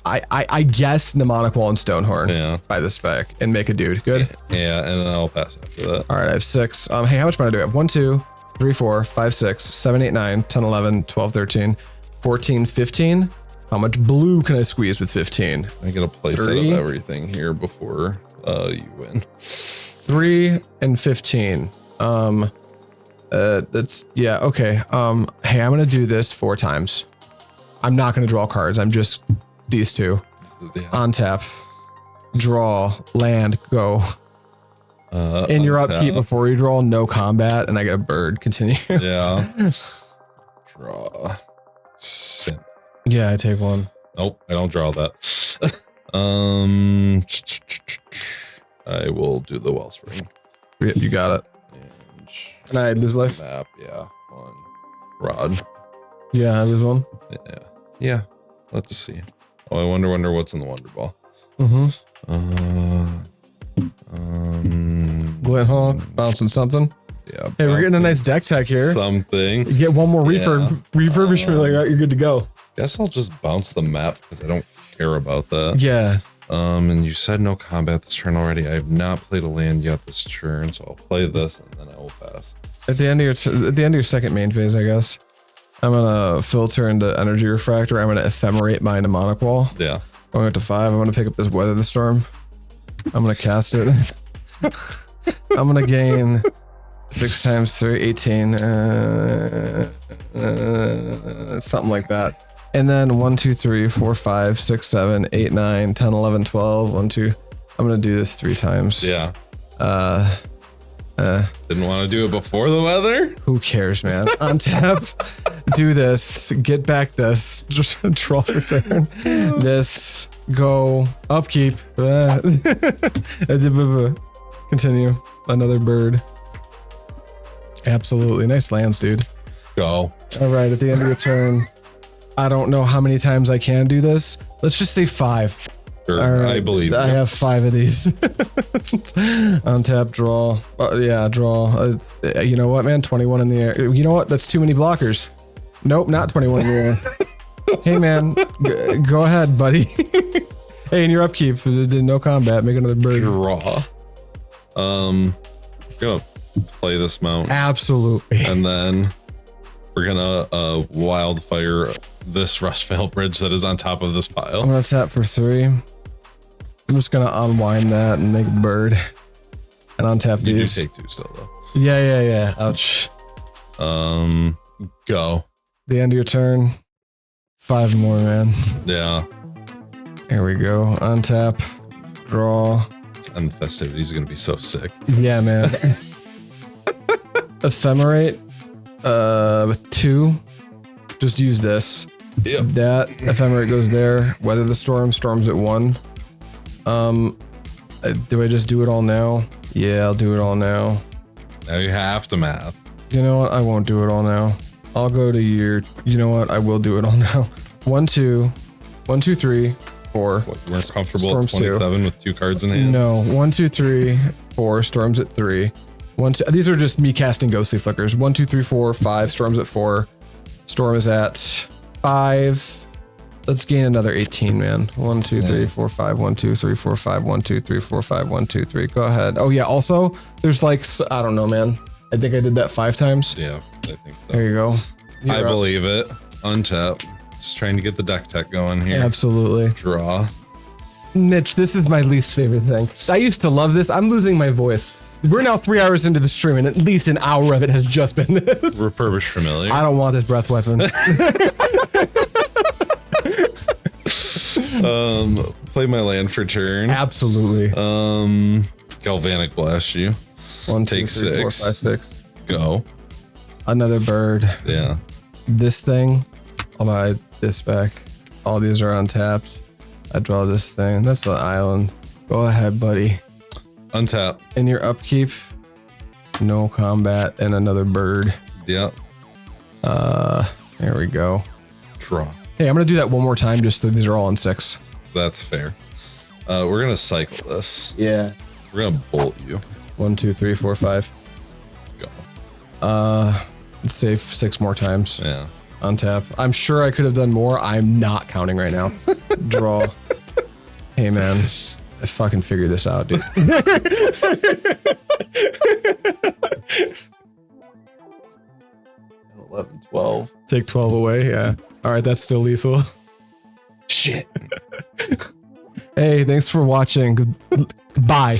[SPEAKER 1] I guess Mnemonic Wall and Stonehorn by the spec and make a dude. Good.
[SPEAKER 2] Yeah, and then I'll pass after that.
[SPEAKER 1] All right, I have 6. Hey, how much money do I have? 1, 2, 3, 4, 5, 6, 7, 8, 9, 10, 11, 12, 13, 14, 15. How much blue can I squeeze with 15?
[SPEAKER 2] I get a place out of everything here before you win.
[SPEAKER 1] 3 and 15. That's yeah, okay. Hey, I'm gonna do this 4 times. I'm not gonna draw cards. I'm just these 2.
[SPEAKER 2] Yeah.
[SPEAKER 1] On tap, draw, land, go. In your upkeep before you draw, no combat, and I get a bird. Continue.
[SPEAKER 2] Yeah. Draw. Synth.
[SPEAKER 1] Yeah, I take 1.
[SPEAKER 2] Nope, I don't draw that. I will do the Wellspring.
[SPEAKER 1] Yeah, you got it. And I lose life.
[SPEAKER 2] Map, yeah. 1 rod.
[SPEAKER 1] Yeah, I lose 1.
[SPEAKER 2] Yeah. Yeah. Let's see. Oh, I wonder what's in the Wonder Ball.
[SPEAKER 1] Glint Hawk, bouncing something.
[SPEAKER 2] Yeah.
[SPEAKER 1] Hey, we're getting a nice deck tech here.
[SPEAKER 2] Something.
[SPEAKER 1] You get 1 more refurbishment, like that, you're good to go.
[SPEAKER 2] Guess I'll just bounce the map because I don't care about that.
[SPEAKER 1] Yeah.
[SPEAKER 2] And you said no combat this turn already. I have not played a land yet this turn, so I'll play this and then I will pass.
[SPEAKER 1] At the end of your second main phase, I guess. I'm gonna filter into Energy Refractor. I'm gonna ephemerate my Mnemonic Wall.
[SPEAKER 2] Yeah.
[SPEAKER 1] Going up to 5. I'm gonna pick up this Weather the Storm. I'm gonna cast it. I'm gonna gain 6 times 3, 18. Something like that. And then 1, 2, 3, 4, 5, 6, 7, 8, 9, 10, 11, 12. 1, 2. I'm gonna do this 3 times.
[SPEAKER 2] Yeah. Didn't want to do it before the weather?
[SPEAKER 1] Who cares, man? On tap, do this, get back this, just draw for turn. This, go, upkeep. Continue. Another bird. Absolutely. Nice lands, dude.
[SPEAKER 2] Go.
[SPEAKER 1] All right, at the end of your turn, I don't know how many times I can do this. Let's just say 5.
[SPEAKER 2] Sure,
[SPEAKER 1] all right,
[SPEAKER 2] I believe
[SPEAKER 1] I
[SPEAKER 2] you.
[SPEAKER 1] have 5 of these. Untap, draw. Yeah, draw. You know what, man? 21 in the air. You know what? That's too many blockers. Nope, not 21 in the air. Hey, man, go ahead, buddy. Hey, in your upkeep, no combat. Make another bird.
[SPEAKER 2] Draw. Gonna play this mount.
[SPEAKER 1] Absolutely.
[SPEAKER 2] And then we're gonna wildfire this Drossforge Bridge that is on top of this pile.
[SPEAKER 1] I'm gonna tap for 3. I'm just gonna unwind that and make a bird. And untap
[SPEAKER 2] You
[SPEAKER 1] these.
[SPEAKER 2] do take 2 still though.
[SPEAKER 1] Yeah. Ouch.
[SPEAKER 2] Go.
[SPEAKER 1] The end of your turn. 5 more, man.
[SPEAKER 2] Yeah.
[SPEAKER 1] Here we go. Untap. Draw.
[SPEAKER 2] And the festivities is gonna be so sick.
[SPEAKER 1] Yeah, man. Ephemerate. With 2. Just use this.
[SPEAKER 2] Yep.
[SPEAKER 1] That Ephemerate goes there. Weather the Storm, Storm's at 1. Do I just do it all now? Yeah, I'll do it all now.
[SPEAKER 2] Now you have to math.
[SPEAKER 1] You know what? I won't do it all now. I'll go to your. You know what? I will do it all now. 1, 2, 1, 2, 3, 4.
[SPEAKER 2] What, you weren't comfortable
[SPEAKER 1] Storms
[SPEAKER 2] at 27 with 2 cards in hand?
[SPEAKER 1] No. 1, 2, 3, 4. Storms at 3. 1, 2. These are just me casting ghostly flickers. 1, 2, 3, 4, 5. Storms at 4. Storm is at 5. Let's gain another 18, man. 1, 2, 3, 4, 5. 1, 2, 3, 4, 5. 1, 2, 3, 4, 5. 1, 2, 3. Go ahead. Oh yeah. Also, there's like I don't know, man. I think I did that 5 times.
[SPEAKER 2] Yeah, I think so.
[SPEAKER 1] There you go.
[SPEAKER 2] I believe it. Untap. Just trying to get the deck tech going here.
[SPEAKER 1] Absolutely.
[SPEAKER 2] Draw.
[SPEAKER 1] Mitch, this is my least favorite thing. I used to love this. I'm losing my voice. We're now 3 hours into the stream, and at least an hour of it has just been this.
[SPEAKER 2] Refurbished Familiar.
[SPEAKER 1] I don't want this breath weapon.
[SPEAKER 2] Play my land for turn.
[SPEAKER 1] Absolutely.
[SPEAKER 2] Galvanic Blast you.
[SPEAKER 1] 1, 2,
[SPEAKER 2] Take
[SPEAKER 1] 3, 4,
[SPEAKER 2] 6.
[SPEAKER 1] 5, 6.
[SPEAKER 2] Go.
[SPEAKER 1] Another bird.
[SPEAKER 2] Yeah.
[SPEAKER 1] This thing. I'll buy this back. All these are untapped. I draw this thing. That's the island. Go ahead, buddy.
[SPEAKER 2] Untap.
[SPEAKER 1] In your upkeep, no combat and another bird.
[SPEAKER 2] Yep.
[SPEAKER 1] There we go.
[SPEAKER 2] Draw.
[SPEAKER 1] Hey, I'm gonna do that one more time. Just so these are all on 6.
[SPEAKER 2] That's fair. We're gonna cycle this.
[SPEAKER 1] Yeah.
[SPEAKER 2] We're gonna bolt you.
[SPEAKER 1] 1, 2, 3, 4, 5.
[SPEAKER 2] Go.
[SPEAKER 1] Let's save 6 more times.
[SPEAKER 2] Yeah.
[SPEAKER 1] Untap. I'm sure I could have done more. I'm not counting right now. Draw. Hey man, I fucking figured this out, dude.
[SPEAKER 2] 11, 12.
[SPEAKER 1] Take 12 away. Yeah. All right, that's still lethal.
[SPEAKER 2] Shit.
[SPEAKER 1] Hey, thanks for watching. Goodbye.